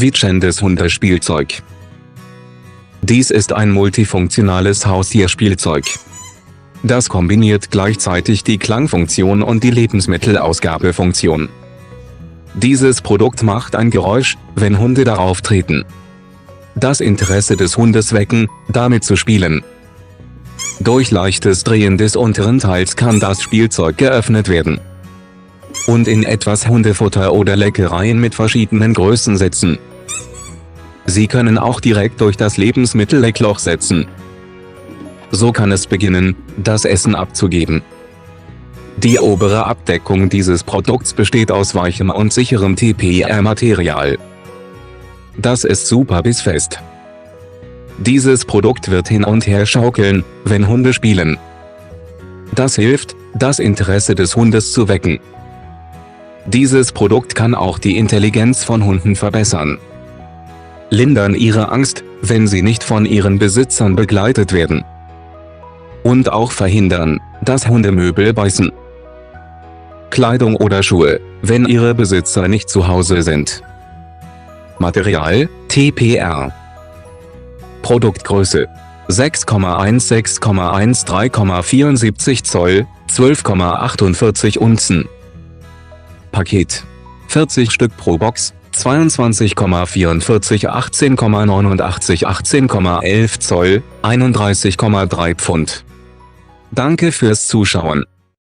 quietschendes Hundespielzeug. Dies ist ein multifunktionales Haustierspielzeug. Das kombiniert gleichzeitig die Klangfunktion und die Lebensmittelausgabefunktion. Dieses Produkt macht ein Geräusch, wenn Hunde darauf treten. Das Interesse des Hundes wecken, damit zu spielen. Durch leichtes Drehen des unteren Teils kann das Spielzeug geöffnet werden und in etwas Hundefutter oder Leckereien mit verschiedenen Größen setzen. Sie können auch direkt durch das Lebensmittelleckloch setzen. So kann es beginnen, das Essen abzugeben. Die obere Abdeckung dieses Produkts besteht aus weichem und sicherem TPR-Material. Das ist super bissfest. Dieses Produkt wird hin und her schaukeln, wenn Hunde spielen. Das hilft, das Interesse des Hundes zu wecken. Dieses Produkt kann auch die Intelligenz von Hunden verbessern, lindern ihre Angst, wenn sie nicht von ihren Besitzern begleitet werden, und auch verhindern, dass Hundemöbel beißen, Kleidung oder Schuhe, wenn ihre Besitzer nicht zu Hause sind. Material: TPR. Produktgröße: 6,1 6,1 3,74 Zoll, 12,48 Unzen. Paket: 40 Stück pro Box, 22,44 18,89 18,11 Zoll, 31,3 Pfund. Danke fürs Zuschauen.